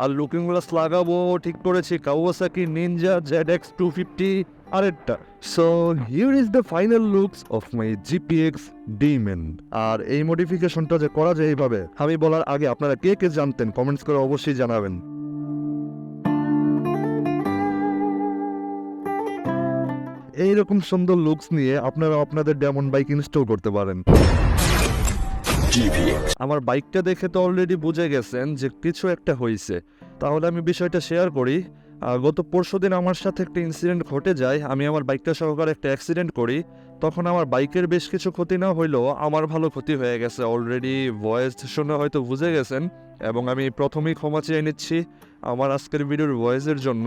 Are looking glass লাগাবো ঠিক করেছি কাওয়াসাকি নিনজা ZX 250 আরেকটা। So here is the final looks of my GPX Demon। আর এই মডিফিকেশনটা যে করা যায় এইভাবে আমি বলার আগে আপনারা কে কে জানতেন কমেন্টস করে অবশ্যই জানাবেন। এইরকম সুন্দর লুকস নিয়ে আপনারা আপনাদের ডেমন বাইক ইনস্টল করতে পারেন। আমার বাইকটা দেখে তো অলরেডি বুঝে গেছেন যে কিছু একটা হয়েছে, তাহলে আমি বিষয়টা শেয়ার করি। গত পরশুদিন আমার সাথে একটা ইনসিডেন্ট ঘটে যায়। আমি আমার বাইকটা সহকারে একটা অ্যাক্সিডেন্ট করি। তখন আমার বাইকের বেশ কিছু ক্ষতি না হইলেও আমার ভালো ক্ষতি হয়ে গেছে। অলরেডি ভয়েস শুনে হয়তো বুঝে গেছেন, এবং আমি প্রথমেই ক্ষমা চেয়ে নিচ্ছি আমার আজকের ভিডিওর ভয়েসের জন্য।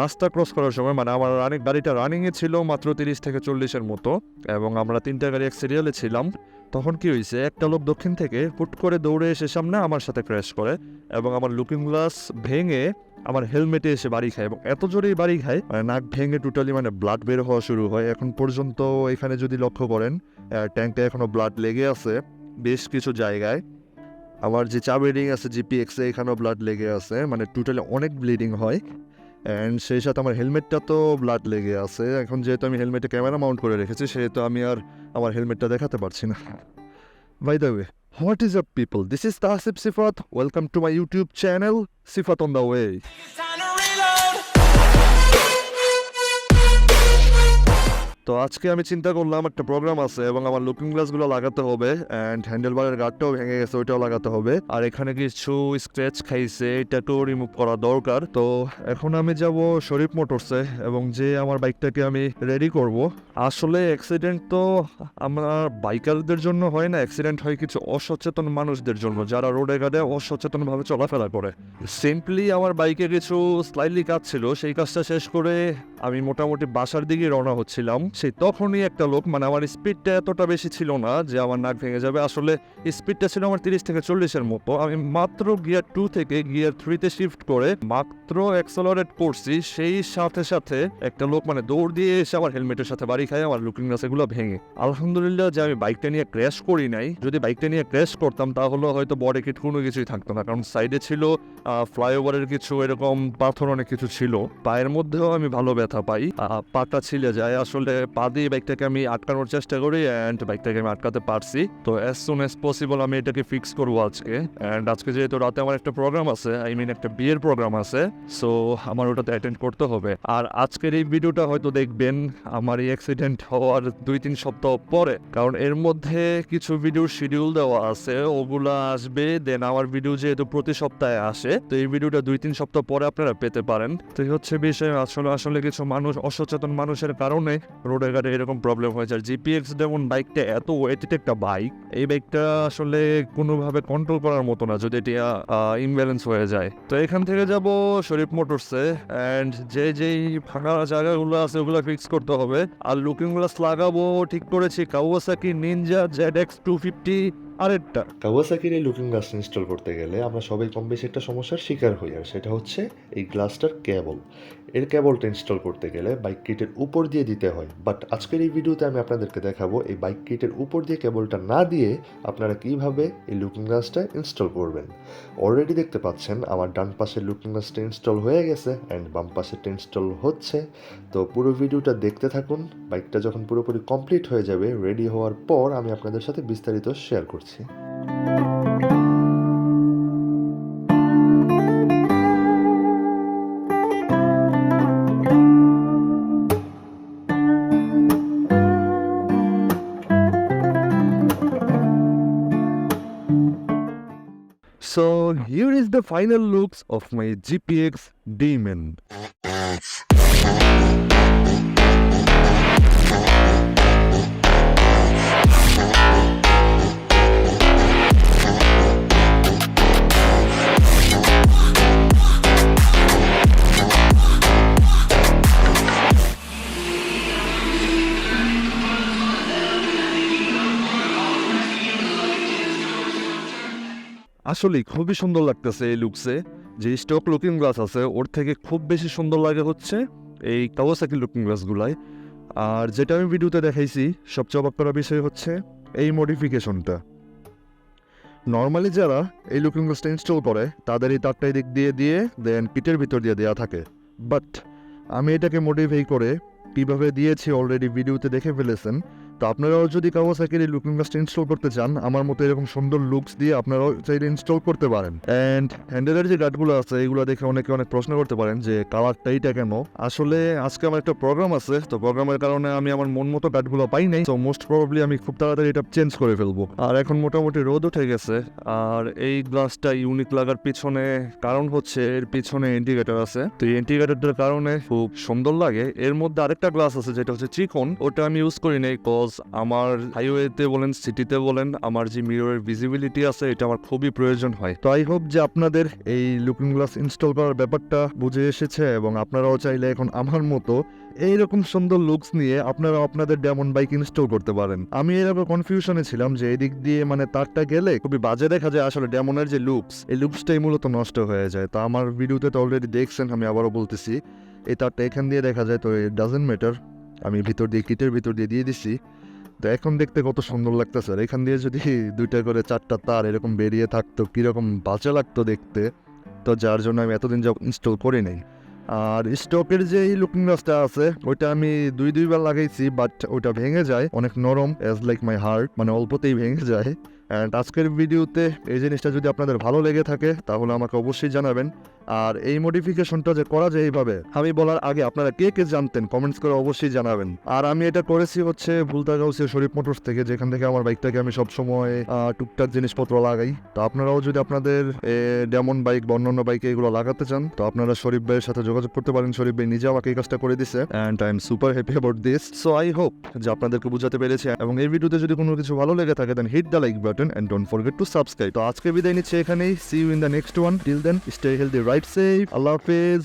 রাস্তা ক্রস করার সময় মানে আমার গাড়িটা রানিংয়ে ছিল মাত্র 30 থেকে 40-এর মতো, এবং আমরা 3টা গাড়ি এক সিরিয়ালে ছিলাম। তখন কি হয়েছে, একটা লোক দক্ষিণ থেকে হুট করে দৌড়ে এসে সামনে আমার সাথে ক্র্যাশ করে, এবং আমার লুকিং গ্লাস ভেঙে আমার হেলমেটে এসে বাড়ি খায়, এবং এত জোরেই বাড়ি খায় নাক ভেঙে টোটালি ব্লাড বের হওয়া শুরু হয়। এখন পর্যন্ত এখানে যদি লক্ষ্য করেন ট্যাঙ্কে এখনো ব্লাড লেগে আছে বেশ কিছু জায়গায়। আমার যে চাবি রিং আছে GPX এখানেও ব্লাড লেগে আছে, টোটালি অনেক ব্লিডিং হয়। অ্যান্ড সেই সাথে আমার হেলমেটটা তো ব্লাড লেগে আছে। এখন যেহেতু আমি হেলমেটে ক্যামেরা মাউন্ট করে রেখেছি সেহেতু আমি আর আমার হেলমেটটা দেখাতে পারছি না। By the way, what is up people, this is Tahsif Sifat, welcome to my YouTube channel Sifat on the way. তো আজকে আমি চিন্তা করলাম একটা প্রোগ্রাম আছে এবং আমার লুকিং গ্লাসগুলো লাগাতে হবে, অ্যান্ড হ্যান্ডেলবারের গার্ডটাও ভেঙে গেছে, ওইটাও লাগাতে হবে। আর এখানে কিছু স্ক্র্যাচ খাইছে, এটাকেও রিমুভ করা দরকার। তো এখন আমি যাব শরীফ মোটরসে এবং যে আমার বাইকটাকে আমি রেডি করব। আসলে অ্যাক্সিডেন্ট তো আমার বাইকারদের জন্য হয় না, অ্যাক্সিডেন্ট হয় কিছু অসচেতন মানুষদের জন্য যারা রোডে ঘাটে অসচেতনভাবে চলাফেরা করে। সিম্পলি আমার বাইকে কিছু স্লাইডলি কাজ ছিল, সেই কাজটা শেষ করে আমি মোটামুটি বাসার দিকে রওনা হচ্ছিলাম। সেই তখনই একটা লোক আমার স্পিডটা এতটা বেশি ছিল না যে আমার নাক ভেঙে যাবে। আসলে স্পিডটা ছিল আমার 30 থেকে 40-এর মতো। আমি মাত্র গিয়ার 2 থেকে গিয়ার 3-তে শিফট করে মাত্র অ্যাক্সেলারেট করছি, সেই সাথে সাথে একটা লোক দৌড় দিয়ে এসে আমার হেলমেটের সাথে বাড়ি খায়, আমার লুকিং গ্লাস এগুলো ভেঙে। আলহামদুলিল্লাহ যে আমি বাইকটা নিয়ে ক্র্যাশ করি নাই। যদি বাইকটা নিয়ে ক্র্যাশ করতাম তাহলে হয়তো বডি কিট কোনো কিছুই থাকতো না, কারণ সাইডে ছিল ফ্লাইওভারের কিছু এরকম পাথর অনেক কিছু ছিল। পায়ের মধ্যেও আমি ভালো ব্যথা পাই, পাটা ছিলে যায়। আসলে পা দিয়ে বাইকটাকে আমি আটকানোর চেষ্টা করি, অ্যান্ড বাইকটাকে আমি আটকাতে পারছি। তো অ্যাজ সুন অ্যাজ পসিবল আমি এটাকে ফিক্স করবো আজকে। অ্যান্ড আজকে যেহেতু রাতে আমার একটা প্রোগ্রাম আছে, একটা বিয়ের প্রোগ্রাম আছে, সো আমার ওটাতে অ্যাটেন্ড করতে হবে। আর আজকের এই ভিডিওটা হয়তো দেখবেন আমার এই অ্যাক্সিডেন্ট হওয়ার 2-3 সপ্তাহ পরে, কারণ এর মধ্যে কিছু ভিডিওর শিডিউল দেওয়া আছে, ওগুলা আসবে। দেন আমার ভিডিও যেহেতু প্রতি সপ্তাহে আসে, তো এই ভিডিওটা 2-3 সপ্তাহ পরে আপনারা পেতে পারেন। তো এই হচ্ছে বিষয়। আসলে কিছু মানুষ, অসচেতন মানুষের কারণে রোডে ঘাটে এরকম প্রবলেম হয়েছে। আর GPX যেমন বাইকটা এত ওয়েটেড একটা বাইক, এই বাইকটা আসলে কোনোভাবে কন্ট্রোল করার মতো না যদি এটা ইমব্যালেন্স হয়ে যায়। তো এখান থেকে যাব শরীফ মোটরসে, অ্যান্ড যেই ফাঁকা জায়গাগুলো আছে ওগুলো ফিক্স করতে হবে। আর লুকিং গ্লাস লাগাবো ঠিক করেছি কাওয়াসাকি নিনজা ZX 250 আরেকটা। কাওয়াসাকির এই লুকিং গ্লাস ইনস্টল করতে গেলে আমরা সবাই কম বেশি একটা সমস্যার শিকার হই, আর সেটা হচ্ছে এই গ্লাসটার কেবল। এর কেবলটা ইনস্টল করতে গেলে বাইক কিটের উপর দিয়ে দিতে হয়, বাট আজকের এই ভিডিওতে আমি আপনাদেরকে দেখাবো এই বাইক কিটের উপর দিয়ে কেবলটা না দিয়ে আপনারা কিভাবে এই লুকিং গ্লাসটা ইনস্টল করবেন। অলরেডি দেখতে পাচ্ছেন আমার ডান পাশের লুকিং গ্লাসটা ইনস্টল হয়ে গেছে, অ্যান্ড বাম পাশেরটা ইনস্টল হচ্ছে। তো পুরো ভিডিওটা দেখতে থাকুন। বাইকটা যখন পুরোপুরি কমপ্লিট হয়ে যাবে, রেডি হওয়ার পর আমি আপনাদের সাথে বিস্তারিত শেয়ার করছি। So here is the final looks of my GPX Demon. আসলে খুবই সুন্দর লাগতেছে এই লুকসে। যে স্টক লুকিং গ্লাস আছে ওর থেকে খুব বেশি সুন্দর লাগে হচ্ছে এই কাওয়াসাকি লুকিং গ্লাসগুলায়। আর যেটা আমি ভিডিওতে দেখাইছি সবচেয়ে অবাক করা বিষয় হচ্ছে এই মডিফিকেশনটা। নর্মালি যারা এই লুকিং গ্লাসটা ইনস্টল করে তাদের এই তারটা দিক দিয়ে দেন কিটের ভিতর দিয়ে দেওয়া থাকে, বাট আমি এটাকে মডিফাই করে কীভাবে দিয়েছি অলরেডি ভিডিওতে দেখে ফেলেছেন। তো আপনারাও যদি কাওয়াসাকির এই লুকিং গ্লাসটা ইনস্টল করতে চান, আমার মতো এরকম সুন্দর লুকস দিয়ে আপনারাও চাইলে ইনস্টল করতে পারেন। অ্যান্ড হ্যান্ডেলের যে গার্ডগুলো আছে এগুলো দেখে অনেকে অনেক প্রশ্ন করতে পারেন যে কালারটা এইটা কেন। আসলে আজকে আমার একটা প্রোগ্রাম আছে, তো প্রোগ্রামের কারণে আমি আমার মন মতো গার্ডগুলো পাই নাই, তো মোস্ট প্রবাবলি আমি খুব তাড়াতাড়ি এটা চেঞ্জ করে ফেলবো। আর এখন মোটামুটি রোদ উঠে গেছে। আর এই গ্লাসটা ইউনিক লাগার পিছনে কারণ হচ্ছে এর পিছনে ইন্ডিকেটর আছে, তো এই ইন্ডিকেটরটার কারণে খুব সুন্দর লাগে। এর মধ্যে আরেকটা গ্লাস আছে যেটা হচ্ছে চিকন, ওটা আমি ইউজ করি নাই, আমার হাইওয়েতে বলেন সিটিতে বলেন আমার যে মিররের ভিজিবিলিটি আছে এটা আমার খুবই প্রয়োজন হয়। তো আই হোপ যে আপনাদের এই লুকিং গ্লাস ইনস্টল করার ব্যাপারটা বুঝে এসেছে এবং আপনারাও চাইলে এখন আমার মতো এইরকম সুন্দর লুকস নিয়ে আপনারা আপনাদের ডেমন বাইক ইনস্টল করতে পারেন। আমি এরকম কনফিউশনে ছিলাম যে এদিক দিয়ে মানে তারটা গেলে খুবই বাজে দেখা যায়, আসলে ডেমনের যে লুকস এই লুকসটাই মূলত নষ্ট হয়ে যায়। তো আমার ভিডিওতে তো অলরেডি দেখছেন, আমি আবারও বলতেছি এই তারটা এখান দিয়ে দেখা যায়, তো ইট ডাজেন্ট ম্যাটার, আমি ভিতর দিয়ে কিটের ভিতর দিয়ে দিছি। তো এখন দেখতে কত সুন্দর লাগতেছে। আর এখান দিয়ে যদি 2টা করে 4টা তার এরকম বেরিয়ে থাকতো কিরকম বাজে লাগতো দেখতে, তো যার জন্য আমি এতদিন যখন ইনস্টল করি নাই। আর স্টকের যে লুকিং গ্লাসটা আছে ওইটা আমি দুইবার লাগাইছি, বাট ওইটা ভেঙে যায়, অনেক নরম, অ্যাজ লাইক মাই হার্ট, মানে অল্পতেই ভেঙে যায়। অ্যান্ড আজকের ভিডিওতে এই জিনিসটা যদি আপনাদের ভালো লেগে থাকে তাহলে আমাকে অবশ্যই জানাবেন। আর এই মডিফিকেশনটা যে করা যায় এইভাবে আমি বলার আগে আপনারা কে কে জানতেন কমেন্টস করে অবশ্যই জানাবেন। আর আমি এটা করেছি হচ্ছে ভুলতাগাউসিয়া শরীফ মোটরস থেকে, যেখান থেকে আমার বাইকটাকে আমি সবসময় টুকটাক জিনিসপত্র লাগাই। তো আপনারাও যদি আপনাদের ডেমন বাইক বা অন্যান্য বাইকে এগুলো লাগাতে চান তো আপনারা শরীফ ভাইয়ের সাথে যোগাযোগ করতে পারেন। শরীফ ভাই নিজে আমাকে এই কাজটা করে দিছে and I am super happy about this. So I hope যে আপনাদেরকে বুঝাতে পেরেছি, এবং এই ভিডিওতে যদি কোনো কিছু ভালো লেগে থাকে then hit the like button and don't forget to subscribe. তো আজকে বিদায় নিচ্ছি এখানেই, see you in the next one. Till then stay healthy, right safe, আল্লাহ হাফেজ।